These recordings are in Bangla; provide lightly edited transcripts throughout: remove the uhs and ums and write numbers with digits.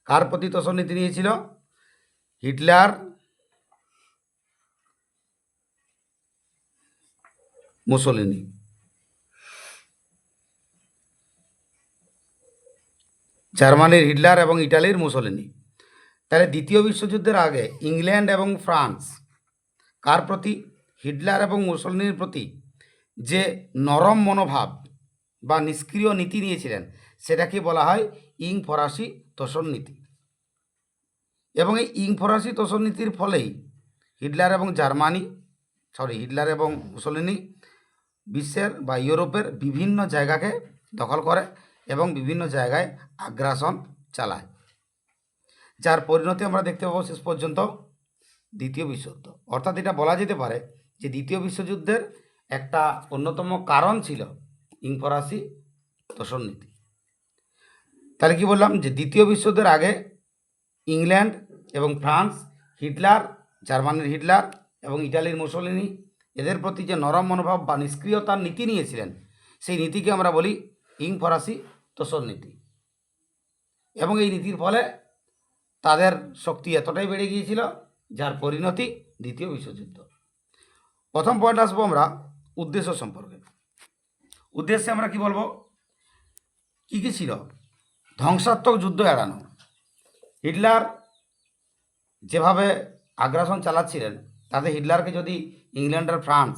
কার প্রতি তোষণ নীতি নিয়েছিল? Hitler, Mussolini. জার্মানির হিটলার এবং ইটালির মুসোলিনি। তাহলে দ্বিতীয় বিশ্বযুদ্ধের আগে ইংল্যান্ড এবং ফ্রান্স কার প্রতি? হিটলার এবং মুসোলিনির প্রতি যে নরম মনোভাব বা নিষ্ক্রিয় নীতি নিয়েছিলেন সেটাকে বলা হয় ইং ফরাসি তোষণ নীতি। এবং এই ইং ফরাসি তোষণ নীতির ফলেই হিটলার এবং মুসোলিনি বিশ্বের বা ইউরোপের বিভিন্ন জায়গাকে দখল করে এবং বিভিন্ন জায়গায় আগ্রাসন চালায়, যার পরিণতি আমরা দেখতে পাবো শেষ পর্যন্ত দ্বিতীয় বিশ্বযুদ্ধ। অর্থাৎ এটা বলা যেতে পারে যে দ্বিতীয় বিশ্বযুদ্ধের একটা অন্যতম কারণ ছিল ইং ফরাসি তোষণ নীতি। তাহলে কি বললাম যে দ্বিতীয় বিশ্বযুদ্ধের আগে ইংল্যান্ড এবং ফ্রান্স, হিটলার, জার্মানির হিটলার এবং ইটালির মুসোলিনি এদের প্রতি যে নরম মনোভাব বা নিষ্ক্রিয়তার নীতি নিয়েছিলেন সেই নীতিকে আমরা বলি ইং ফরাসি তোষণ নীতি। এবং এই নীতির ফলে তাদের শক্তি এতটাই বেড়ে গিয়েছিল যার পরিণতি দ্বিতীয় বিশ্বযুদ্ধ। প্রথম পয়েন্ট আসবো আমরা উদ্দেশ্য সম্পর্কে। উদ্দেশ্যে আমরা কি বলবো, কী কী ছিল? ধ্বংসাত্মক যুদ্ধ এড়ানো। হিটলার যেভাবে আগ্রাসন চালাচ্ছিলেন তাতে হিটলারকে যদি ইংল্যান্ড আর ফ্রান্স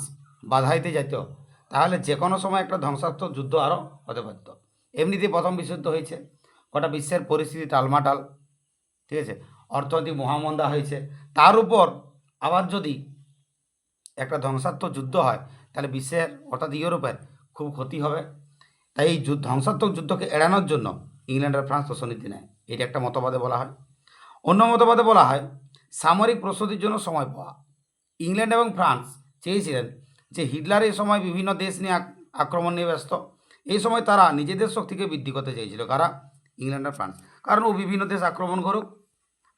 বাধা দিতে যেত তাহলে যে কোনো সময় একটা ধ্বংসাত্মক যুদ্ধ আরও হতে পারত। এমনিতেই প্রথম বিশ্বযুদ্ধ হয়েছে, গোটা বিশ্বের পরিস্থিতি টালমাটাল, ঠিক আছে, অর্থনৈতিক মহামন্দা হয়েছে, তার উপর আবার যদি একটা ধ্বংসাত্মক যুদ্ধ হয় তাহলে বিশ্বের অর্থাৎ ইউরোপের খুব ক্ষতি হবে। তাই এই ধ্বংসাত্মক যুদ্ধকে এড়ানোর জন্য ইংল্যান্ড আর ফ্রান্স তোষণ নীতি নেয়, এটা একটা মতবাদে বলা হয়। অন্য মতবাদে বলা হয় সামরিক প্রস্তুতির জন্য সময় পাওয়া। ইংল্যান্ড এবং ফ্রান্স চেয়েছিলেন যে হিটলার এই সময় বিভিন্ন দেশ নিয়ে আক্রমণ নিয়ে ব্যস্ত, এই সময় তারা নিজেদের শক্তিকে বৃদ্ধি করতে চেয়েছিল। কারা? ইংল্যান্ড আর ফ্রান্স। কারণ ও বিভিন্ন দেশ আক্রমণ করুক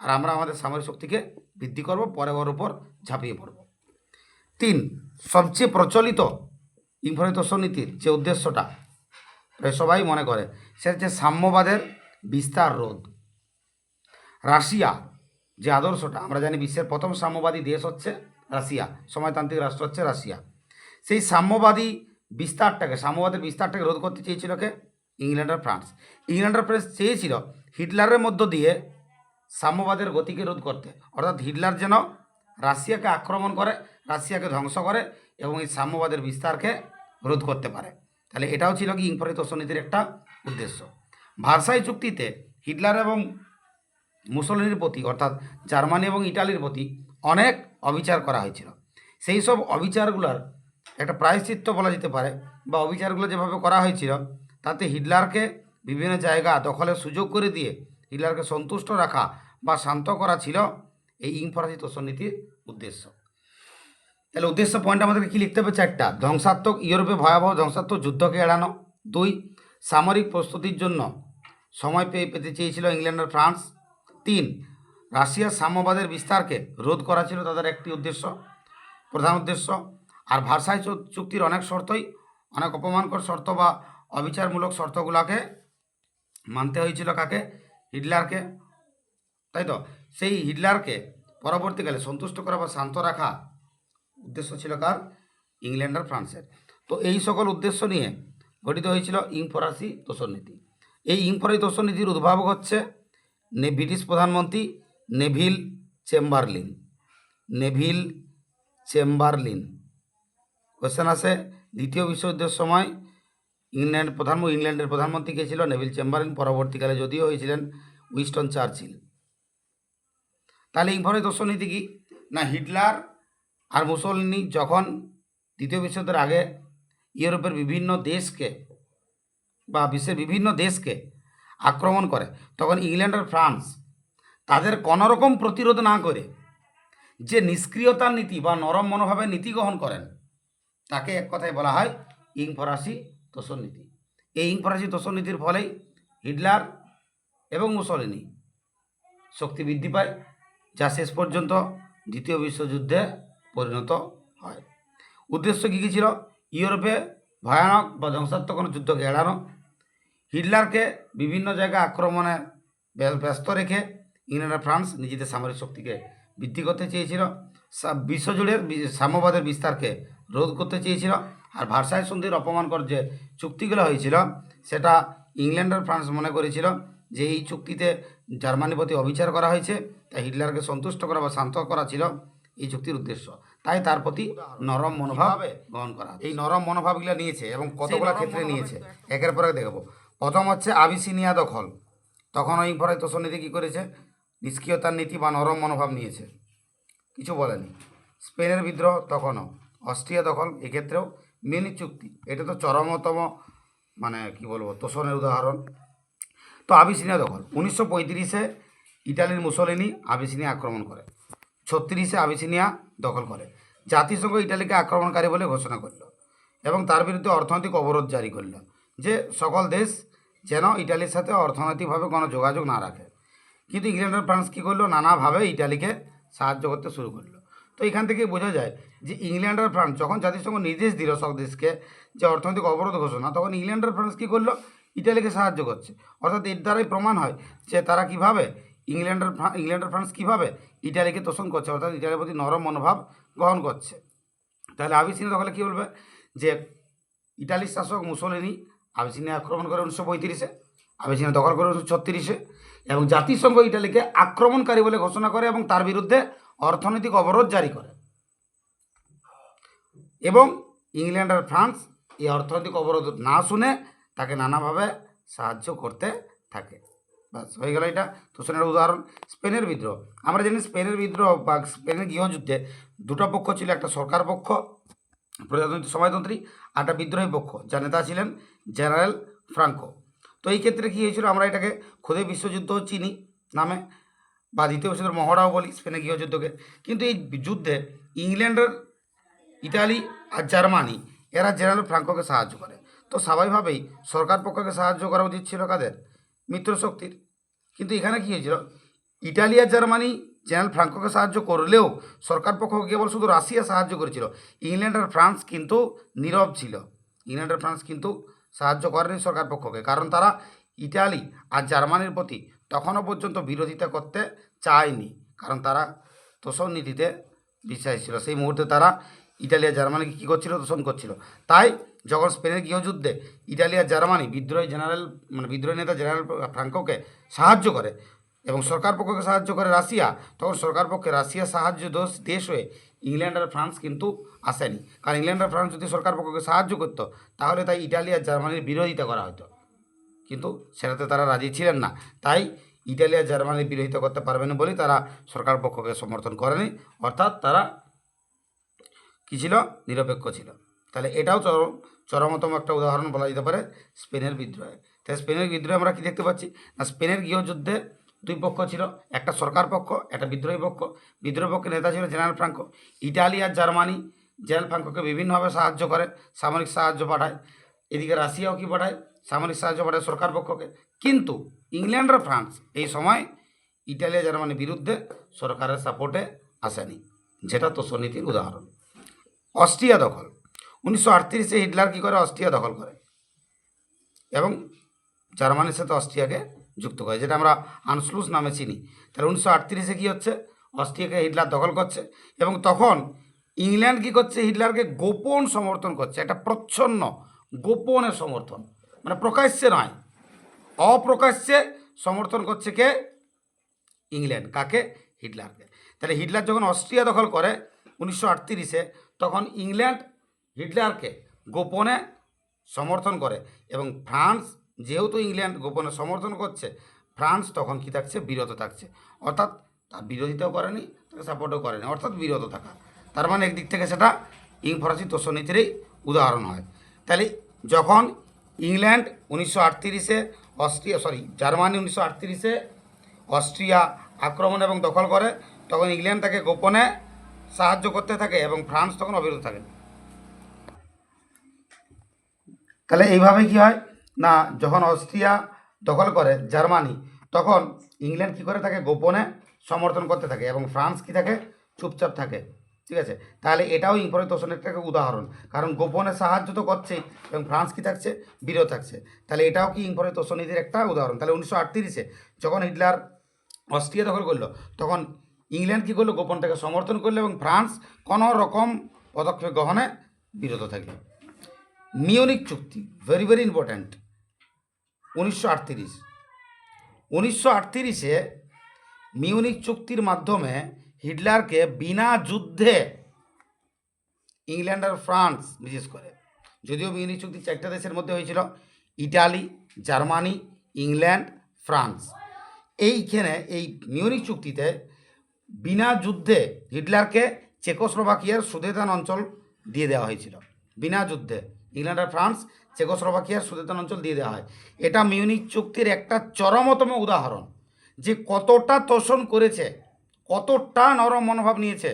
আর আমরা আমাদের সামরিক শক্তিকে বৃদ্ধি করব, পরে ওর উপর ঝাঁপিয়ে পড়ব। 3, সবচেয়ে প্রচলিত ইং ফরাসি তোষণ নীতির যে উদ্দেশ্যটা সবাই মনে করে সেটা হচ্ছে সাম্যবাদের বিস্তার রোধ। রাশিয়া যে আদর্শটা আমরা জানি বিশ্বের প্রথম সাম্যবাদী দেশ হচ্ছে রাশিয়া, সমাজতান্ত্রিক রাষ্ট্র হচ্ছে রাশিয়া। সেই সাম্যবাদের বিস্তারটাকে রোধ করতে চেয়েছিল কে? ইংল্যান্ড আর ফ্রান্স। ইংল্যান্ড আর ফ্রান্স চেয়েছিল হিটলারের মধ্য দিয়ে সাম্যবাদের গতিকে রোধ করতে, অর্থাৎ হিটলার যেন রাশিয়াকে আক্রমণ করে, রাশিয়াকে ধ্বংস করে এবং এই সাম্যবাদের বিস্তারকে রোধ করতে পারে। তাহলে এটাও ছিল কি ইং ফরাসি তোষণ নীতির একটা উদ্দেশ্য। ভার্সাই চুক্তিতে হিটলার এবং মুসোলিনির প্রতি অর্থাৎ জার্মানি এবং ইটালির প্রতি অনেক অবিচার করা হয়েছিল। সেই সব অবিচারগুলোর একটা প্রায়শ্চিত্ত বলা যেতে পারে, বা অবিচারগুলো যেভাবে করা হয়েছিল তাতে হিটলারকে বিভিন্ন জায়গা দখলের সুযোগ করে দিয়ে হিটলারকে সন্তুষ্ট রাখা বা শান্ত করা ছিল এই ইং ফরাসি তোষণ নীতির উদ্দেশ্য। তাহলে উদ্দেশ্য পয়েন্ট আমাদেরকে কী লিখতে হবে? 4টা। ইউরোপে ভয়াবহ ধ্বংসাত্মক যুদ্ধকে এড়ানো। 2, সামরিক প্রস্তুতির জন্য সময় পেতে চেয়েছিল ইংল্যান্ড আর ফ্রান্স। 3, রাশিয়ার সাম্যবাদের বিস্তারকে রোধ করা ছিল তাদের একটি প্রধান উদ্দেশ্য। আর ভার্সাই চুক্তির অনেক শর্তই, অনেক অপমানকর শর্ত বা অবিচারমূলক শর্তগুলোকে মানতে হয়েছিল কাকে? হিটলারকে, তাই তো? সেই হিটলারকে পরবর্তীকালে সন্তুষ্ট করা বা শান্ত রাখা উদ্দেশ্য ছিল কার? ইংল্যান্ড আর ফ্রান্সের। তো এই সকল উদ্দেশ্য নিয়ে গঠিত হয়েছিল ইং ফরাসি তোষণ নীতি। এই ইং ফরাসি তোষণ নীতির উদ্ভাবক হচ্ছে ব্রিটিশ প্রধানমন্ত্রী নেভিল চেম্বারলিন। কোশ্চেন আসে, দ্বিতীয় বিশ্বযুদ্ধের সময় ইংল্যান্ডের প্রধানমন্ত্রী কে ছিল? Neville Chamberlin. পরবর্তীকালে যদিও হয়েছিলেন উইনস্টন চার্চিল। তাহলে ইং ফরাসি তোষণ নীতি কি না, হিটলার আর মুসোলিনি যখন দ্বিতীয় বিশ্বযুদ্ধের আগে ইউরোপের বিভিন্ন দেশকে বা বিশ্বের বিভিন্ন দেশকে আক্রমণ করে তখন ইংল্যান্ড আর ফ্রান্স তাদের কোনোরকম প্রতিরোধ না করে যে নিষ্ক্রিয়তার নীতি বা নরম মনোভাবের নীতি গ্রহণ করেন তাকে এক কথায় বলা হয় ইং ফরাসি তোষণ নীতি। এই ইং ফরাসি তোষণ নীতির ফলেই হিটলার এবং মুসোলিনি শক্তি বৃদ্ধি পায়, যা শেষ পর্যন্ত দ্বিতীয় বিশ্বযুদ্ধে পরিণত হয়। উদ্দেশ্য কী কী ছিল? ইউরোপে ভয়ানক বা ধ্বংসাত্মক কোনো যুদ্ধকে এড়ানো, হিটলারকে বিভিন্ন জায়গায় আক্রমণে ব্যস্ত রেখে ইংল্যান্ড আর ফ্রান্স নিজেদের সামরিক শক্তিকে বৃদ্ধি করতে চেয়েছিল, বিশ্বজুড়ে সাম্যবাদের বিস্তারকে রোধ করতে চেয়েছিল। আর ভার্সাই সন্ধির অপমানকর যে চুক্তিগুলো হয়েছিল সেটা ইংল্যান্ড আর ফ্রান্স মনে করেছিল যে এই চুক্তিতে জার্মানির প্রতি অবিচার করা হয়েছে, তাই হিটলারকে সন্তুষ্ট করা বা শান্ত করা ছিল এই চুক্তির উদ্দেশ্য। তাই তার প্রতি নরম মনোভাব গ্রহণ করা, এই নরম মনোভাবগুলো নিয়েছে এবং কতগুলো ক্ষেত্রে নিয়েছে একের পর এক দেখব। প্রথম হচ্ছে আবিসিনিয়া দখল। তখন ওই ফরাই তোষণীতি কী করেছে? নিষ্ক্রিয়তার নীতি বা নরম মনোভাব নিয়েছে, কিছু বলেনি। স্পেনের বিদ্রোহ তখনও, অস্ট্রিয়া দখল এক্ষেত্রেও মিউনিখ চুক্তি, এটা তো চরমতম মানে কি বলবো তোষণের উদাহরণ। তো আবিসিনিয়া দখল 1935-এ ইটালির মুসোলিনি আবিসিনিয়া আক্রমণ করে, 36-এ আবিসিনিয়া দখল করে। জাতিসংঘ ইটালিকে আক্রমণকারী বলে ঘোষণা করল এবং তার বিরুদ্ধে অর্থনৈতিক অবরোধ জারি করল যে সকল দেশ যেন ইটালির সাথে অর্থনৈতিকভাবে কোনো যোগাযোগ না রাখে। কিন্তু ইংল্যান্ড আর ফ্রান্স কী করলো? নানাভাবে ইটালিকে সাহায্য করতে শুরু করলো। তো এখান থেকে বোঝা যায় যে ইংল্যান্ড আর ফ্রান্স যখন জাতিসংঘ নির্দেশ দিল সব দেশকে যে অর্থনৈতিক অবরোধ ঘোষণা, তখন ইংল্যান্ড আর ফ্রান্স কী করলো? ইটালিকে সাহায্য করছে। অর্থাৎ এর দ্বারাই প্রমাণ হয় যে তারা কীভাবে ইংল্যান্ড আর ফ্রান্স কীভাবে ইটালিকে তোষণ করছে, অর্থাৎ ইটালির প্রতি নরম মনোভাব গ্রহণ করছে। তাহলে আবিসিনিয়া দখলে কী বলবে? যে ইটালির শাসক মুসোলিনি আবিসিনিয়া আক্রমণ করে 1935-এ, আবিসিনিয়া দখল করে 1936-এ এবং জাতিসংঘ ইটালিকে আক্রমণকারী বলে ঘোষণা করে এবং তার বিরুদ্ধে অর্থনৈতিক অবরোধ জারি করে। এবং ইংল্যান্ড আর ফ্রান্স এই অর্থনৈতিক অবরোধ না শুনে তাকে নানাভাবে সাহায্য করতে থাকে। বাস হয়ে গেল এটা তোষণের উদাহরণ। স্পেনের বিদ্রোহ, আমরা জানি স্পেনের বিদ্রোহ বা স্পেনের গৃহযুদ্ধে দুটো পক্ষ ছিল, একটা সরকার পক্ষ প্রজাতন্ত্রী সমাজতন্ত্রী, আর একটা বিদ্রোহী পক্ষ যার নেতা ছিলেন জেনারেল ফ্রাঙ্কো। তো এই ক্ষেত্রে কী হয়েছিল? আমরা এটাকে ক্ষুদে বিশ্বযুদ্ধ চিনি নামে বা দ্বিতীয় বিশ্বযুদ্ধের মহড়াও বলি স্পেনের গৃহযুদ্ধকে। কিন্তু এই যুদ্ধে ইংল্যান্ডের, ইটালি আর জার্মানি এরা জেনারেল ফ্রাঙ্কোকে সাহায্য করে। তো স্বাভাবিকভাবেই সরকার পক্ষকে সাহায্য করা উচিত ছিল কাদের? মিত্রশক্তির। কিন্তু এখানে কী হয়েছিল? ইটালি আর জার্মানি জেনারেল ফ্রাঙ্কোকে সাহায্য করলেও সরকার পক্ষকে কেবল শুধু রাশিয়া সাহায্য করেছিল। ইংল্যান্ড আর ফ্রান্স কিন্তু নীরব ছিল। ইংল্যান্ড আর ফ্রান্স কিন্তু সাহায্য করেনি সরকার পক্ষকে, কারণ তারা ইটালি আর জার্মানির প্রতি তখনও পর্যন্ত বিরোধিতা করতে চায়নি, কারণ তারা তোষণ নীতিতে বিশ্বাসী ছিল। সেই মুহূর্তে তারা ইটালি আর জার্মানিকে কী করছিল? তোষণ করছিল। তাই যখন স্পেনের গৃহযুদ্ধে ইটালি আর জার্মানি বিদ্রোহী নেতা জেনারেল ফ্রাঙ্কোকে সাহায্য করে এবং সরকার পক্ষকে সাহায্য করে রাশিয়া, তখন সরকার পক্ষে রাশিয়া সাহায্য দেশ হয়ে ইংল্যান্ড আর ফ্রান্স কিন্তু আসেনি। কারণ ইংল্যান্ড আর ফ্রান্স যদি সরকার পক্ষকে সাহায্য করতো তাহলে তাই ইটালি আর জার্মানির বিরোধিতা করা হতো, কিন্তু সেটাতে তারা রাজি ছিলেন না। তাই ইটালি আর জার্মানির বিরোধিতা করতে পারবে না বলেই তারা সরকার পক্ষকে সমর্থন করেনি, অর্থাৎ তারা কী ছিল? নিরপেক্ষ ছিল। তাহলে এটাও চরমতম একটা উদাহরণ বলা যেতে পারে স্পেনের বিদ্রোহে। তাই স্পেনের বিদ্রোহে আমরা কী দেখতে পাচ্ছি না, স্পেনের গৃহযুদ্ধে দুই পক্ষ ছিল, একটা সরকার পক্ষ, একটা বিদ্রোহী পক্ষ। বিদ্রোহী পক্ষের নেতা ছিল জেনারেল ফ্রাঙ্কো। ইটালি আর জার্মানি জেনারেল ফ্রাঙ্কোকে বিভিন্নভাবে সাহায্য করে, সামরিক সাহায্য পাঠায়। এদিকে রাশিয়াও কি পাঠায়? সামরিক সাহায্য পাঠায় সরকার পক্ষকে। কিন্তু ইংল্যান্ড আর ফ্রান্স এই সময় ইটালি আর জার্মানির বিরুদ্ধে সরকারের সাপোর্টে আসেনি, যেটা তোষণনীতির উদাহরণ। অস্ট্রিয়া দখল 1938-এ হিটলার কী করে? অস্ট্রিয়া দখল করে এবং জার্মানির সাথে অস্ট্রিয়াকে যুক্ত করে, যেটা আমরা আনসলুস নামে চিনি। তাহলে 1938-এ কী হচ্ছে? অস্ট্রিয়াকে হিটলার দখল করছে এবং তখন ইংল্যান্ড কী করছে? হিটলারকে গোপন সমর্থন করছে, একটা প্রচ্ছন্ন গোপনে সমর্থন, মানে প্রকাশ্যে নয়, অপ্রকাশ্যে সমর্থন করছে কে? ইংল্যান্ড। কাকে? হিটলারকে। তাহলে হিটলার যখন অস্ট্রিয়া দখল করে 1938-এ, তখন ইংল্যান্ড হিটলারকে গোপনে সমর্থন করে এবং ফ্রান্স, যেহেতু ইংল্যান্ড গোপনে সমর্থন করছে, ফ্রান্স তখন কী থাকছে? বিরত থাকছে। অর্থাৎ তার বিরোধিতাও করেনি, তাকে সাপোর্টও করেনি, অর্থাৎ বিরত থাকা। তার মানে একদিক থেকে সেটা ফরাসি তোষণনীতিরই উদাহরণ হয়। তাহলে যখন ইংল্যান্ড 1938-এ জার্মানি 1938-এ অস্ট্রিয়া আক্রমণ এবং দখল করে, তখন ইংল্যান্ড তাকে গোপনে সাহায্য করতে থাকে এবং ফ্রান্স তখন অবিরত থাকে। তাহলে এইভাবে কি হয় না, যখন অস্ট্রিয়া দখল করে জার্মানি, তখন ইংল্যান্ড কী করে? তাকে গোপনে সমর্থন করতে থাকে এবং ফ্রান্স কী থাকে? চুপচাপ থাকে। ঠিক আছে, তাহলে এটাও ইম্পোর্টের তোষণের একটা উদাহরণ, কারণ গোপনে সাহায্য তো করছেই এবং ফ্রান্স কি থাকছে, বিরোধ থাকছে, তাহলে এটাও কি ইম্পোর্টের তোষণনীতির একটা উদাহরণ। তাহলে 1938-এ যখন হিটলার অস্ট্রিয়া দখল করলো, তখন ইংল্যান্ড কী করলো, গোপন থেকে সমর্থন করলো এবং ফ্রান্স কোনো রকম পদক্ষেপ গ্রহণে বিরত থাকলো। মিউনিক চুক্তি, ভেরি ভেরি ইম্পর্ট্যান্ট। 1938-এ মিউনিক চুক্তির মাধ্যমে হিটলারকে বিনা যুদ্ধে ইংল্যান্ড আর ফ্রান্স বিশেষ করে, যদিও মিউনিক চুক্তি 4টা দেশের মধ্যে হয়েছিল, ইটালি, জার্মানি, ইংল্যান্ড, ফ্রান্স, এইখানে এই মিউনিক চুক্তিতে বিনা যুদ্ধে হিটলারকে চেকোস্লোভাকিয়ার সুদেতান অঞ্চল দিয়ে দেওয়া হয়েছিল। বিনা যুদ্ধে ইংল্যান্ড আর ফ্রান্স চেকোস্লোভাকিয়ার সুদেতান অঞ্চল দিয়ে দেওয়া হয়। এটা মিউনিক চুক্তির একটা চরমতম উদাহরণ, যে কতটা তোষণ করেছে, কতটা নরম মনোভাব নিয়েছে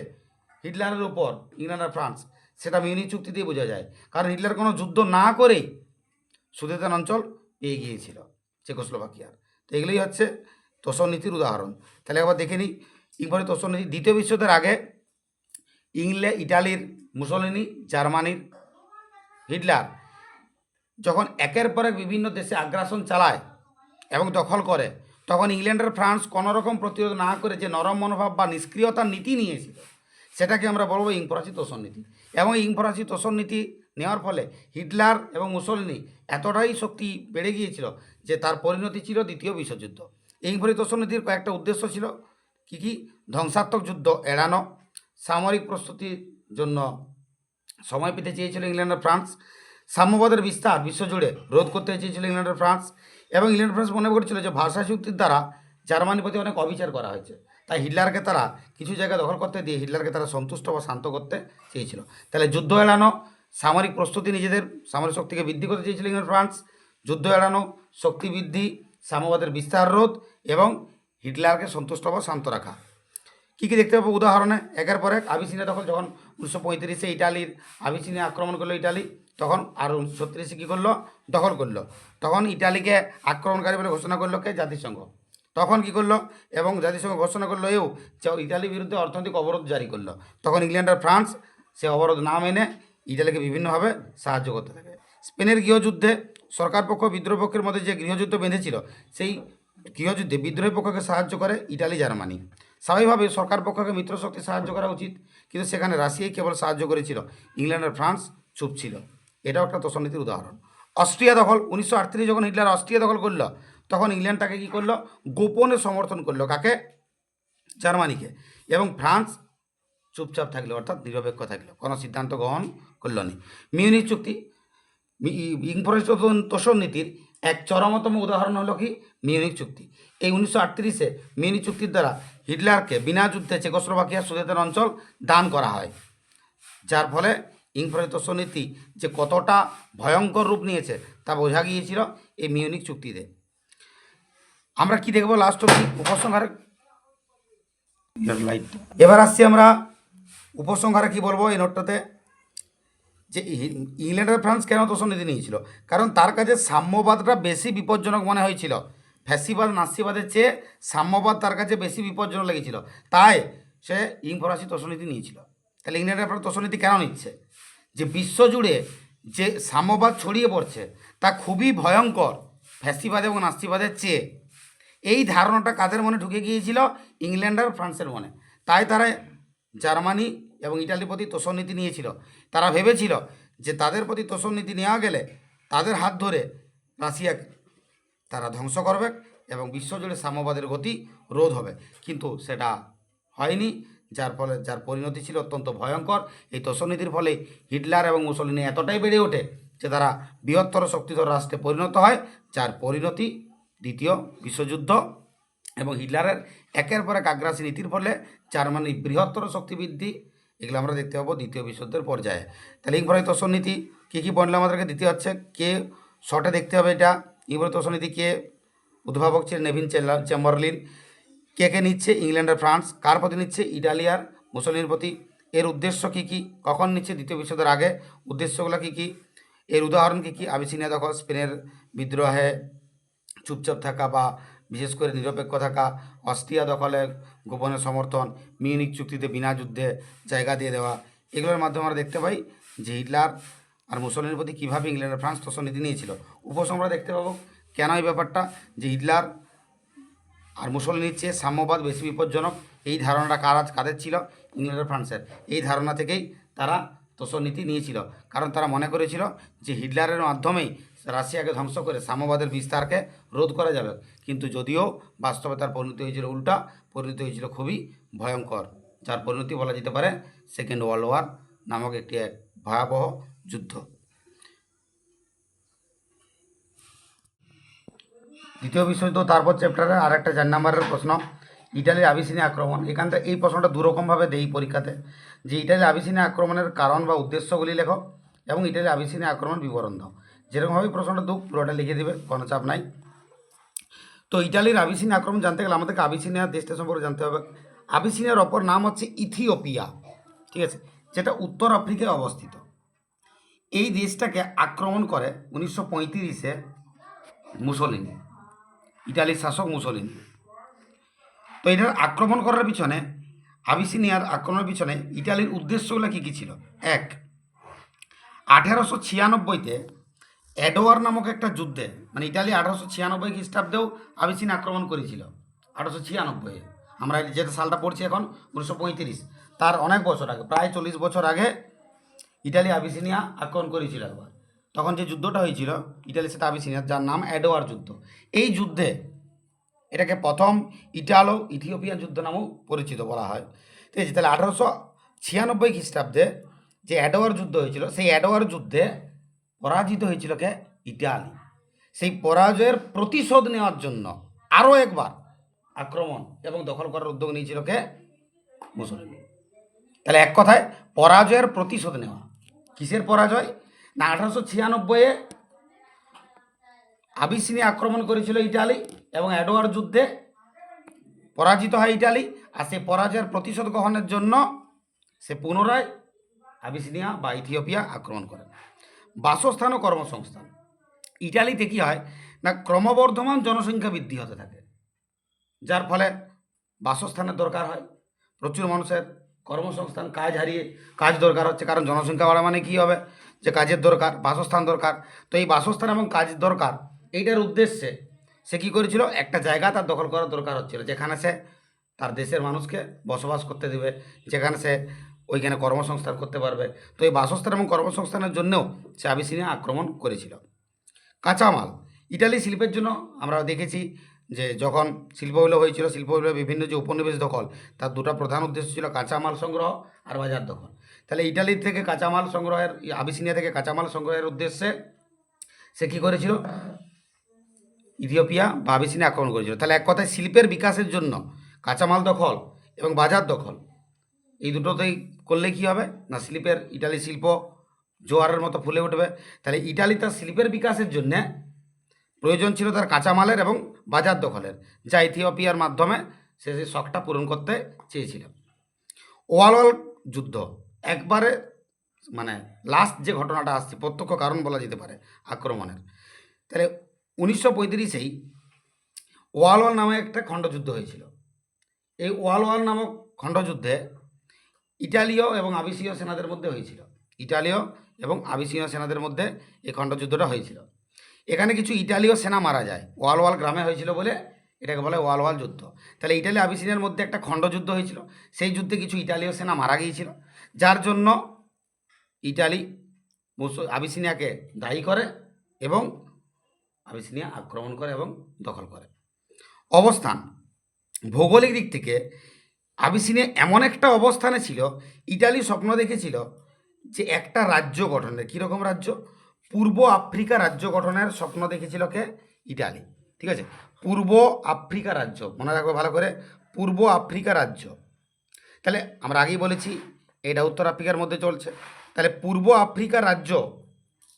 হিটলারের উপর ইংল্যান্ড আর ফ্রান্স, সেটা মিউনিক চুক্তি দিয়ে বোঝা যায়। কারণ হিটলার কোনো যুদ্ধ না করেই সুদেতান অঞ্চল পেয়ে গিয়েছিল চেকোস্লোভাকিয়ার। তো এগুলোই হচ্ছে তোষণ নীতির উদাহরণ। তাহলে একবার দেখে নিই ইম্পোর্টের তোষণ নীতি। দ্বিতীয় বিশ্বযুদ্ধের আগে ইটালির মুসোলিনি, জার্মানির হিটলার যখন একের পর এক বিভিন্ন দেশে আগ্রাসন চালায় এবং দখল করে, তখন ইংল্যান্ডের ফ্রান্স কোনোরকম প্রতিরোধ না করে যে নরম মনোভাব বা নিষ্ক্রিয়তার নীতি নিয়েছিল, সেটাকে আমরা বলবো ইংফরাসি তোষণ নীতি। এবং ইংফরাসি তোষণ নীতি নেওয়ার ফলে হিটলার এবং মুসোলিনি এতটাই শক্তি বেড়ে গিয়েছিল যে তার পরিণতি ছিল দ্বিতীয় বিশ্বযুদ্ধ। এই ইংফরাসি তোষণ নীতির কয়েকটা উদ্দেশ্য ছিল, কী ধ্বংসাত্মক যুদ্ধ এড়ানো, সামরিক প্রস্তুতির জন্য সময় পেতে চেয়েছিল ইংল্যান্ড আর ফ্রান্স, সাম্যবাদের বিস্তার বিশ্বজুড়ে রোধ করতে চেয়েছিল ইংল্যান্ড আর ফ্রান্স, এবং ইংল্যান্ড ফ্রান্স মনে করেছিল যে ভাষা চুক্তির দ্বারা জার্মানির প্রতি অনেক অবিচার করা হয়েছে, তাই হিটলারকে তারা কিছু জায়গা দখল করতে দিয়ে হিটলারকে তারা সন্তুষ্ট বা শান্ত করতে চেয়েছিল। তাহলে যুদ্ধ এড়ানো, সামরিক প্রস্তুতি, নিজেদের সামরিক শক্তিকে বৃদ্ধি করতে চেয়েছিল ইংল্যান্ড ফ্রান্স, যুদ্ধ এড়ানো, শক্তি বৃদ্ধি, সাম্যবাদের বিস্তার রোধ এবং হিটলারকে সন্তুষ্ট বা শান্ত রাখা। কী কী দেখতে পাবো উদাহরণে, একের পর এক। আবিসিনিয়া দখল, যখন 1935-এ ইটালির আবিসিনিয়া আক্রমণ করলো ইটালি, তখন আর 1936-এ কী করলো, দখল করলো। তখন ইটালিকে আক্রমণকারী বলে ঘোষণা করলো কে, জাতিসংঘ। তখন কী করলো, এবং জাতিসংঘ ঘোষণা করলো ইটালির বিরুদ্ধে অর্থনৈতিক অবরোধ জারি করলো। তখন ইংল্যান্ড আর ফ্রান্স সে অবরোধ না মেনে ইটালিকে বিভিন্নভাবে সাহায্য করতে থাকে। স্পেনের গৃহযুদ্ধে সরকার পক্ষ বিদ্রোহ পক্ষের মধ্যে যে গৃহযুদ্ধ বেঁধেছিল, সেই গৃহযুদ্ধে বিদ্রোহী পক্ষকে সাহায্য করে ইটালি, জার্মানি। স্বাভাবিকভাবে সরকার পক্ষকে মিত্রশক্তি সাহায্য করা উচিত, কিন্তু সেখানে রাশিয়াই কেবল সাহায্য করেছিল, ইংল্যান্ড আর ফ্রান্স চুপ ছিল। এটাও একটা তোষণ নীতির উদাহরণ। অস্ট্রিয়া দখল, 1938 যখন হিটলার অস্ট্রিয়া দখল করলো, তখন ইংল্যান্ড তাকে কী করলো, গোপনে সমর্থন করলো, কাকে, জার্মানিকে, এবং ফ্রান্স চুপচাপ থাকলো, অর্থাৎ নিরপেক্ষ থাকলো, কোনো সিদ্ধান্ত গ্রহণ করলো না। মিউনিক চুক্তি, ইংফরাসি তোষণ নীতির এক চরমতম উদাহরণ হলো কি, মিউনিক চুক্তি। এই 1938-এ মিউনিক চুক্তির দ্বারা হিটলারকে বিনা যুদ্ধে চেকোস্লোভাকিয়ার সুদেতের অঞ্চল দান করা হয়, যার ফলে ইংফরাসি তোষণ নীতি যে কতটা ভয়ঙ্কর রূপ নিয়েছে তা বোঝা গিয়েছিল এই মিউনিক চুক্তিতে। আমরা কি দেখব লাস্ট অবধি, উপসংহারে। এবার আসছি আমরা উপসংহারে কি বলবো এই নোটটাতে, যে ইংল্যান্ড আর ফ্রান্স কেন তোষণ নীতি নিয়েছিল, কারণ তার কাছে সাম্যবাদটা বেশি বিপজ্জনক মনে হয়েছিল। ফ্যাসিবাদ নাৎসিবাদের চেয়ে সাম্যবাদ তার কাছে বেশি বিপজ্জনক লেগেছিল, তাই সে ইংফরাসি তোষণ নীতি নিয়েছিল। তাহলে ইংল্যান্ড আর ফ্রান্স তোষণ নীতি কেন নিচ্ছে, যে বিশ্বজুড়ে যে সাম্যবাদ ছড়িয়ে পড়ছে তা খুবই ভয়ঙ্কর ফ্যাসিবাদ এবং নাৎসিবাদের চেয়ে। এই ধারণাটা কাদের মনে ঢুকে গিয়েছিল, ইংল্যান্ড আর ফ্রান্সের মনে, তাই তারা জার্মানি এবং ইটালির প্রতি তোষণ নীতি নিয়েছিল। তারা ভেবেছিল যে তাদের প্রতি তোষণ নীতি নেওয়া গেলে তাদের হাত ধরে রাশিয়াকে তারা ধ্বংস করবে এবং বিশ্বজুড়ে সাম্যবাদের গতি রোধ হবে, কিন্তু সেটা হয়নি, যার পরিণতি ছিল অত্যন্ত ভয়ঙ্কর। এই তোষণ নীতির ফলে হিটলার এবং মুসোলিনি এতটাই বেড়ে ওঠে যে তারা বৃহত্তর শক্তিধর রাষ্ট্রে পরিণত হয়, যার পরিণতি দ্বিতীয় বিশ্বযুদ্ধ এবং হিটলারের একের পর এক আগ্রাসী নীতির ফলে জার্মানির বৃহত্তর শক্তি বৃদ্ধি, এগুলো আমরা দেখতে পাবো দ্বিতীয় বিশ্বযুদ্ধের পর্যায়ে। তাহলে ইংফরাসি তোষণ নীতি কী কী পয়েন্ট আমাদেরকে দিতে হচ্ছে, কে শর্টে দেখতে হবে এটা, ইংফরাসি তোষণ নীতি কে উদ্ভাবক ছিলেন, নেভিন চেম্বারলিন, কে নিচ্ছে, ইংল্যান্ড আর ফ্রান্স, কার প্রতি নিচ্ছে, ইটালি আর মুসোলিনির প্রতি, এর উদ্দেশ্য কী কী, কখন নিচ্ছে, দ্বিতীয় বিশ্বযুদ্ধের আগে, উদ্দেশ্যগুলো কী কী, এর উদাহরণ কী কী, আবিসিনিয়া দখল, স্পেনের বিদ্রোহে চুপচাপ থাকা বা বিশেষ করে নিরপেক্ষ থাকা, অস্ট্রিয়া দখলে গোপনে সমর্থন, মিউনিক চুক্তিতে বিনা যুদ্ধে জায়গা দিয়ে দেওয়া, এগুলোর মাধ্যমে আমরা দেখতে পাই যে হিটলার আর মুসলিনের প্রতি কীভাবে ইংল্যান্ড আর ফ্রান্স তোষণনীতি নিয়েছিল। উপস আমরা দেখতে পাবো কেন এই ব্যাপারটা, যে হিটলার আর মুসলিনের চেয়ে সাম্যবাদ বেশি বিপজ্জনক, এই ধারণাটা কাদের ছিল? ইংল্যান্ড আর ফ্রান্সের। এই ধারণা থেকেই তারা তোষণনীতি নিয়েছিল, কারণ তারা মনে করেছিল যে হিটলারের মাধ্যমেই রাশিয়াকে ধ্বংস করে সাম্যবাদের বিস্তারকে রোধ করা যাবে। কিন্তু যদিও বাস্তবে তার পরিণতি হয়েছিল উল্টা, পরিণতি হয়েছিল খুবই ভয়ঙ্কর, যার পরিণতি বলা যেতে পারে সেকেন্ড ওয়ার্ল্ড ওয়ার নামক একটি এক ভয়াবহ যুদ্ধ। দ্বিতীয় বিশ্বযুদ্ধ, তারপর চ্যাপ্টারের আর একটা 4 নম্বরের প্রশ্ন, ইটালির আবিসিনিয়া আক্রমণ। এখান থেকে এই প্রশ্নটা দুরকমভাবে দেই পরীক্ষাতে, যে ইটালির আবিসিনিয়া আক্রমণের কারণ বা উদ্দেশ্যগুলি লেখো এবং ইটালির আবিসিনিয়া আক্রমণ বিবরণ দাও। যেরকমভাবেই প্রশ্নটা দুঃখ পুরোটা লিখে দেবে, কোনো চাপ নাই। তো ইটালির আবিসিনিয়া আক্রমণ জানতে গেলে আমাদেরকে আবিসিনিয়া দেশটা সম্পর্কে জানতে হবে। আবিসিনিয়ার অপর নাম হচ্ছে ইথিওপিয়া, ঠিক আছে, যেটা উত্তর আফ্রিকায় অবস্থিত। এই দেশটাকে আক্রমণ করে 1935-এ মুসোলিনি, ইটালির শাসক মুসোলিনি। তো এটার আক্রমণ করার পিছনে, আবিসিনিয়ার আক্রমণের পিছনে ইটালির উদ্দেশ্যগুলো কী কী ছিল? এক, 1896-তে এডওয়ার নামক একটা যুদ্ধে, মানে ইটালি 1896 খ্রিস্টাব্দেও আবিসিনিয়া আক্রমণ করেছিল। 1896-এ, আমরা যেটা সালটা পড়ছি এখন 1935, তার অনেক বছর আগে, প্রায় 40 বছর আগে ইটালি আবিসিনিয়া আক্রমণ করেছিল একবার। তখন যে যুদ্ধটা হয়েছিল ইটালির সাথে আবিসিনিয়ার, যার নাম এডওয়ার যুদ্ধ, এই যুদ্ধে এটাকে প্রথম ইথিওপিয়ান যুদ্ধ নামেও পরিচিত বলা হয়। ঠিক আছে, তাহলে 1896 খ্রিস্টাব্দে যে এডওয়ার যুদ্ধ হয়েছিল, সেই এডওয়ার যুদ্ধে পরাজিত হয়েছিল কে? ইটালি। সেই পরাজয়ের প্রতিশোধ নেওয়ার জন্য আরও একবার আক্রমণ এবং দখল করার উদ্যোগ নিয়েছিল কে? মুসলিম। তাহলে এক কথায় পরাজয়ের প্রতিশোধ নেওয়া। কিসের পরাজয়? না, 1896-এ আবিসিনিয়া আক্রমণ করেছিল ইটালি এবং এডওয়ার যুদ্ধে পরাজিত হয় ইটালি, আর সেই পরাজয়ের প্রতিশোধ গ্রহণের জন্য সে পুনরায় আবিসিনিয়া বা ইথিওপিয়া আক্রমণ করে। বাসস্থান ও কর্মসংস্থান, ইটালিতে কী হয় না, ক্রমবর্ধমান জনসংখ্যা বৃদ্ধি হতে থাকে, যার ফলে বাসস্থানের দরকার হয়। প্রচুর মানুষের কর্মসংস্থান, কাজ দরকার হচ্ছে, কারণ জনসংখ্যা বাড়া মানে কী হবে, যে কাজের দরকার, বাসস্থান দরকার। তো এই বাসস্থান এবং কাজ দরকার, এইটার উদ্দেশ্যে সে কী করেছিল, একটা জায়গা তার দখল করার দরকার হচ্ছিল, যেখানে সে তার দেশের মানুষকে বসবাস করতে দেবে, যেখানে সে ওইখানে কর্মসংস্থান করতে পারবে। তো এই বাসস্থান এবং কর্মসংস্থানের জন্যও সে আবিসিনিয়া আক্রমণ করেছিল। কাঁচামাল, ইটালি শিল্পের জন্য আমরা দেখেছি যে যখন শিল্পবিপ্লব হয়েছিল, শিল্পবিপ্লবের বিভিন্ন যে উপনিবেশ দখল, তার দুটো প্রধান উদ্দেশ্য ছিল কাঁচামাল সংগ্রহ আর বাজার দখল। তাহলে ইটালি থেকে কাঁচামাল সংগ্রহের, আবিসিনিয়া থেকে কাঁচামাল সংগ্রহের উদ্দেশ্যে সে কী করেছিল, ইথিওপিয়া বা আবিসিনিয়া আক্রমণ করেছিল। তাহলে এক কথায় শিল্পের বিকাশের জন্য কাঁচামাল দখল এবং বাজার দখল, এই দুটোতেই করলে কী হবে না, ইটালি শিল্প জোয়ারের মতো ফুলে উঠবে। তাহলে ইটালি তার শিল্পের বিকাশের জন্যে প্রয়োজন ছিল তার কাঁচামালের এবং বাজার দখলের, যা ইথিওপিয়ার মাধ্যমে সে সেই শখটা পূরণ করতে চেয়েছিল। ওয়াল যুদ্ধ, একবারে মানে লাস্ট যে ঘটনাটা আসছে, প্রত্যক্ষ কারণ বলা যেতে পারে আক্রমণের। তাহলে 1935-এই ওয়াল নামে একটা খণ্ডযুদ্ধ হয়েছিল। এই ওয়াল নামক খণ্ডযুদ্ধে ইটালীয় এবং আবিসীয় সেনাদের মধ্যে হয়েছিল। ইটালীয় এবং আবিসীয় সেনাদের মধ্যে এই খণ্ডযুদ্ধটা হয়েছিল। এখানে কিছু ইটালীয় সেনা মারা যায়, ওয়াল গ্রামে হয়েছিল বলে এটাকে বলে ওয়াল যুদ্ধ। তাহলে ইটালি আবিসিনিয়ার মধ্যে একটা খণ্ডযুদ্ধ হয়েছিল, সেই যুদ্ধে কিছু ইটালীয় সেনা মারা গিয়েছিল, যার জন্য ইটালি আবিসিনিয়াকে দায়ী করে এবং আবিসিনিয়া আক্রমণ করে এবং দখল করে। অবস্থান, ভৌগোলিক দিক থেকে আবিসিনিয়া এমন একটা অবস্থানে ছিল, ইটালি স্বপ্ন দেখেছিল যে একটা রাজ্য গঠনের, কীরকম রাজ্য, পূর্ব আফ্রিকা রাজ্য গঠনের স্বপ্ন দেখেছিল কে? ইটালি। ঠিক আছে, পূর্ব আফ্রিকা রাজ্য, মনে রাখবে ভালো করে, পূর্ব আফ্রিকা রাজ্য। তাহলে আমরা আগেই বলেছি এটা উত্তর আফ্রিকার মধ্যে চলছে। তাহলে পূর্ব আফ্রিকা রাজ্য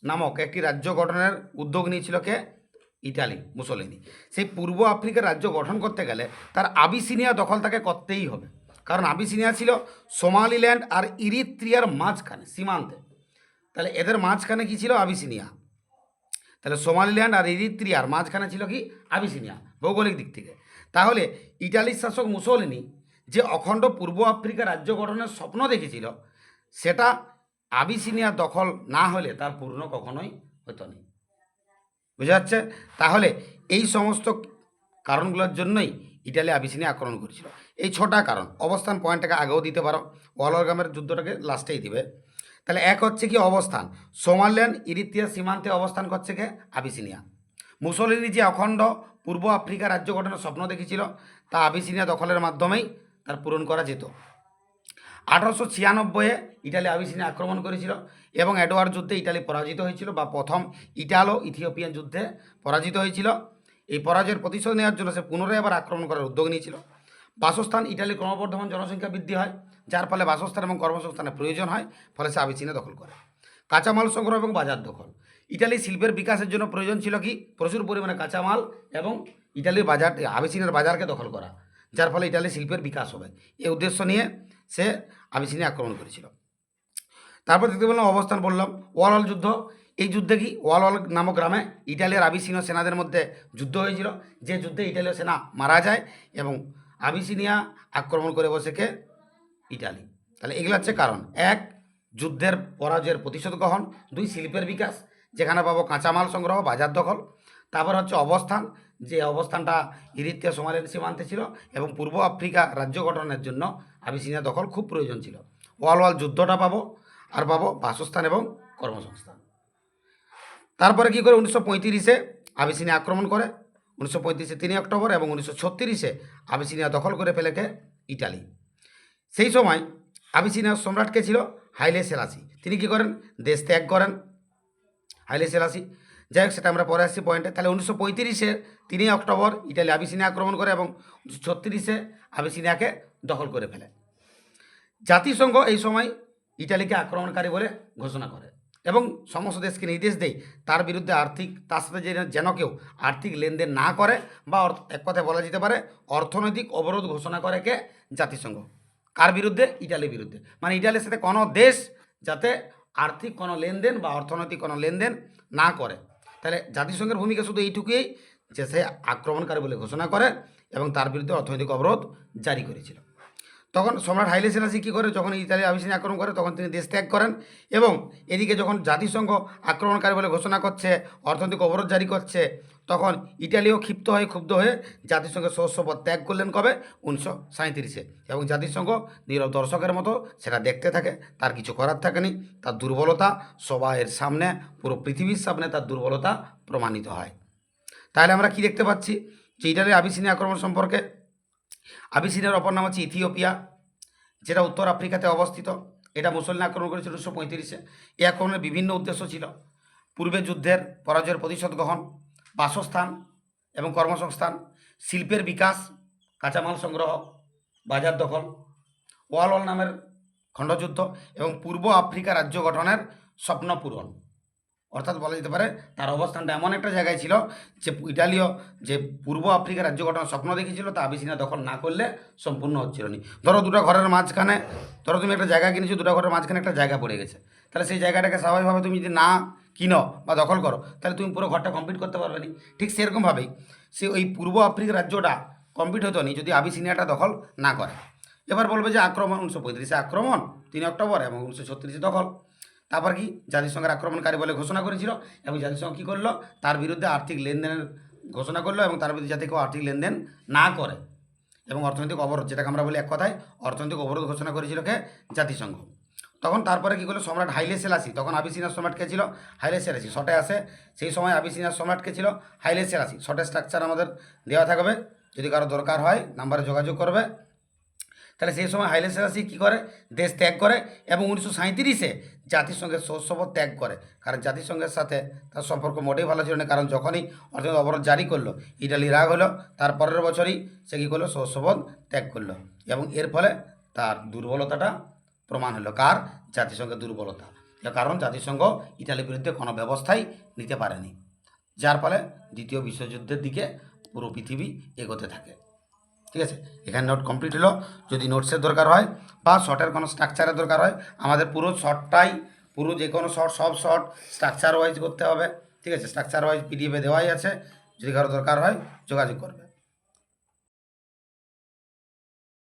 নামক একটি রাজ্য গঠনের উদ্যোগ নিয়েছিল কে? Italy, Mussolini. সেই পূর্ব আফ্রিকা রাজ্য গঠন করতে গেলে তার আবিসিনিয়া দখল তাকে করতেই হবে, কারণ আবিসিনিয়া ছিল সোমালিল্যান্ড আর ইরিত্রিয়ার মাঝখানে, সীমান্তে। তাহলে এদের মাঝখানে কি ছিল? আবিসিনিয়া। তাহলে সোমালিল্যান্ড আর ইরিত্রিয়ার মাঝখানে ছিল কি? আবিসিনিয়া। ভৌগোলিক দিক থেকে। তাহলে ইটালির শাসক মুসোলিনি যে অখণ্ড পূর্ব আফ্রিকা রাজ্য গঠনের স্বপ্ন দেখেছিল, সেটা আবিসিনিয়া দখল না হলে তার পূর্ণ কখনোই হতো না। বুঝা যাচ্ছে? তাহলে এই সমস্ত কারণগুলোর জন্যই ইটালি আবিসিনিয়া আক্রমণ করেছিল। এই 6টা কারণ। অবস্থান পয়েন্টটাকে আগেও দিতে পারো, ওয়ালগামের যুদ্ধটাকে লাস্টেই দিবে। তাহলে এক হচ্ছে কি অবস্থান, সোমালিয়ান ইরিত্রিয়া সীমান্তে অবস্থান করছে কে? আবিসিনিয়া। মুসোলিনি যে অখণ্ড পূর্ব আফ্রিকা রাজ্য গঠনের স্বপ্ন দেখেছিল, তা আবিসিনিয়া দখলের মাধ্যমেই তার পূরণ করা যেত। 1896-এ ইটালি আবিসিনিয়া আক্রমণ করেছিল এবং এডওয়ার্ড যুদ্ধে ইটালি পরাজিত হয়েছিল, বা প্রথম ইটালো ইথিওপিয়ান যুদ্ধে পরাজিত হয়েছিল। এই পরাজয়ের প্রতিশোধ নেওয়ার জন্য সে পুনরায় আবার আক্রমণ করার উদ্যোগ নিয়েছিল। বাসস্থান, ইটালির ক্রমবর্ধমান জনসংখ্যা বৃদ্ধি হয়, যার ফলে বাসস্থান এবং কর্মসংস্থানের প্রয়োজন হয়, ফলে সে আবিসিনিয়া দখল করে। কাঁচামাল সংগ্রহ এবং বাজার দখল, ইটালির শিল্পের বিকাশের জন্য প্রয়োজন ছিল কি? প্রচুর পরিমাণে কাঁচামাল এবং ইটালির বাজার, আবিসিনিয়ার বাজারকে দখল করা, যার ফলে ইটালির শিল্পের বিকাশ হবে। এই উদ্দেশ্য নিয়ে সে আবিসিনিয়া আক্রমণ করেছিল। তারপর দেখতে পেলাম অবস্থান, বললাম ওয়ালওয়াল যুদ্ধ। এই যুদ্ধে কি ওয়ালওয়াল নামক গ্রামে ইটালির আবিসিনীয় সেনাদের মধ্যে যুদ্ধ হয়েছিল, যে যুদ্ধে ইটালীয় সেনা মারা যায় এবং আবিসিনিয়া আক্রমণ করে বসে কে? ইটালি। তাহলে এগুলো হচ্ছে কারণ। এক, যুদ্ধের পরাজয়ের প্রতিশোধ গ্রহণ। 2, শিল্পের বিকাশ, যেখানে পাবো কাঁচামাল সংগ্রহ, বাজার দখল। তারপর হচ্ছে অবস্থান, যে অবস্থানটা ইরিত্রিয়া সোমালিয়ান সীমান্তে ছিল এবং পূর্ব আফ্রিকা রাজ্য গঠনের জন্য আবিসিনিয়া দখল খুব প্রয়োজন ছিল। ওয়ালওয়াল যুদ্ধটা পাবো, আর পাবো বাসস্থান এবং কর্মসংস্থান। তারপরে কী করে? 1935-এ আবিসিনিয়া আক্রমণ করে। 1935-এ 3 অক্টোবর এবং 1936-এ আবিসিনিয়া দখল করে ফেলে কে? ইটালি। সেই সময় আবিসিনিয়ার সম্রাট কে ছিল? হাইলে সেলাসি। তিনি কী করেন? দেশ ত্যাগ করেন হাইলে সেলাসি। যাই হোক, সেটা আমরা পরে আসছি পয়েন্টে। তাহলে 1935-এর 3 অক্টোবর ইটালি আবিসিনিয়া আক্রমণ করে এবং 1936-এ আবিসিনিয়াকে দখল করে ফেলে। জাতিসংঘ এই সময় ইটালিকে আক্রমণকারী বলে ঘোষণা করে এবং সমস্ত দেশকে নির্দেশ দেয় তার বিরুদ্ধে তার সাথে যেন কেউ আর্থিক লেনদেন না করে, বা এক কথায় বলা যেতে পারে অর্থনৈতিক অবরোধ ঘোষণা করে কে? জাতিসংঘ। কার বিরুদ্ধে? ইটালির বিরুদ্ধে। মানে ইটালির সাথে কোনো দেশ যাতে আর্থিক কোনো লেনদেন বা অর্থনৈতিক কোনো লেনদেন না করে। তাহলে জাতিসংঘের ভূমিকা শুধু এইটুকুই, যে সে আক্রমণকারী বলে ঘোষণা করে এবং তার বিরুদ্ধে অর্থনৈতিক অবরোধ জারি করেছিল। তখন সম্রাট হাইলে সেলাসি কী করে? যখন ইতালি আবিসিনিয়া আক্রমণ করে তখন তিনি দেশ ত্যাগ করেন এবং এদিকে যখন জাতিসংঘ আক্রমণকারী বলে ঘোষণা করছে, অর্থনৈতিক অবরোধ জারি করছে, তখন ইটালিও ক্ষুব্ধ হয়ে জাতিসংঘের সদস্যপদ ত্যাগ করলেন। কবে? 1937-এ। এবং জাতিসংঘ নীরব দর্শকের মতো সেটা দেখতে থাকে, তার কিছু করার থাকেনি। তার দুর্বলতা সবাইয়ের সামনে, পুরো পৃথিবীর সামনে তার দুর্বলতা প্রমাণিত হয়। তাহলে আমরা কি দেখতে পাচ্ছি? যে ইটালির আবিসিনিয়া আক্রমণ সম্পর্কে, আবিসিনিয়ার অপর নাম হচ্ছে ইথিওপিয়া, যেটা উত্তর আফ্রিকাতে অবস্থিত। এটা মুসলিন আক্রমণ করেছিল 1935-এ। এই আক্রমণের বিভিন্ন উদ্দেশ্য ছিল: পূর্বে যুদ্ধের পরাজয়ের প্রতিশোধ গ্রহণ, বাসস্থান এবং কর্মসংস্থান, শিল্পের বিকাশ, কাঁচামাল সংগ্রহ, বাজার দখল, ওয়ালওয়াল নামের খণ্ডযুদ্ধ এবং পূর্ব আফ্রিকা রাজ্য গঠনের স্বপ্ন পূরণ। অর্থাৎ বলা যেতে পারে তার অবস্থানটা এমন একটা জায়গায় ছিল যে ইটালীয় যে পূর্ব আফ্রিকা রাজ্য গঠনের স্বপ্ন দেখেছিল, তা আবিসিনিয়া দখল না করলে সম্পূর্ণ হচ্ছিল না। ধরো দুটো ঘরের মাঝখানে, ধরো তুমি একটা জায়গা কিনেছো, দুটো ঘরের মাঝখানে একটা জায়গা পড়ে গেছে, তাহলে সেই জায়গাটাকে স্বাভাবিকভাবে তুমি যদি না কিনো বা দখল করো, তাহলে তুমি পুরো ঘরটা কমপ্লিট করতে পারবে না। ঠিক সেরকমভাবেই সে ওই পূর্ব আফ্রিকা রাজ্যটা কমপ্লিট হতো না যদি আবিসিনিয়াটা দখল না করে। এবার বলবে যে আক্রমণ, 1935-এ আক্রমণ, 3 অক্টোবর এবং 1936-এ দখল। তারপর কি? জাতিসংঘের আক্রমণকারী বলে ঘোষণা করেছিল এবং জাতিসংঘ কী করলো? তার বিরুদ্ধে আর্থিক লেনদেনের ঘোষণা করলো এবং তার বিরুদ্ধে যাতে কেউ আর্থিক লেনদেন না করে এবং অর্থনৈতিক অবরোধ, যেটাকে আমরা বলি এক কথায় অর্থনৈতিক অবরোধ ঘোষণা করেছিল কে? জাতিসংঘ। তখন তারপরে কী করলো? সম্রাট হাইলে সেলাসি, তখন আবিসিনিয়ার সম্রাট কে ছিল? হাইলে সেলাসি। শর্টে আসে, সেই সময় আবিসিনিয়ার সম্রাট কে ছিল? হাইলে সেলাসি। শর্টের স্ট্রাকচার আমাদের দেওয়া থাকবে, যদি কারো দরকার হয় নাম্বারে যোগাযোগ করবে। তাহলে সেই সময় হাইলে সেলাসি কী করে? দেশ ত্যাগ করে এবং 1937-এ জাতিসংঘের সদস্যপদ ত্যাগ করে। কারণ জাতিসংঘের সাথে তার সম্পর্ক মোটেই ভালো ছিল না, কারণ যখনই অর্থনৈতিক অবরোধ জারি করলো ইটালি রাগ হলো, তার পরের বছরই সে কী করলো? সদস্যপদ ত্যাগ করলো এবং এর ফলে তার দুর্বলতাটা প্রমাণ হলো। কার? জাতিসংঘের দুর্বলতা। কারণ জাতিসংঘ ইটালির বিরুদ্ধে কোনো ব্যবস্থাই নিতে পারেনি, যার ফলে দ্বিতীয় বিশ্বযুদ্ধের দিকে পুরো পৃথিবী এগোতে থাকে। ঠিক আছে, এখানে নোট কমপ্লিট হলো। যদি নোটসের দরকার হয় বা শর্টের কোনো স্ট্রাকচারের দরকার হয়, আমাদের পুরো শর্টটাই, পুরো যে কোনো শর্ট, সব শর্ট স্ট্রাকচার ওয়াইজ করতে হবে। ঠিক আছে, স্ট্রাকচার ওয়াইজ পিডিএফে দেওয়াই আছে, যদি কারো দরকার হয় যোগাযোগ করবে।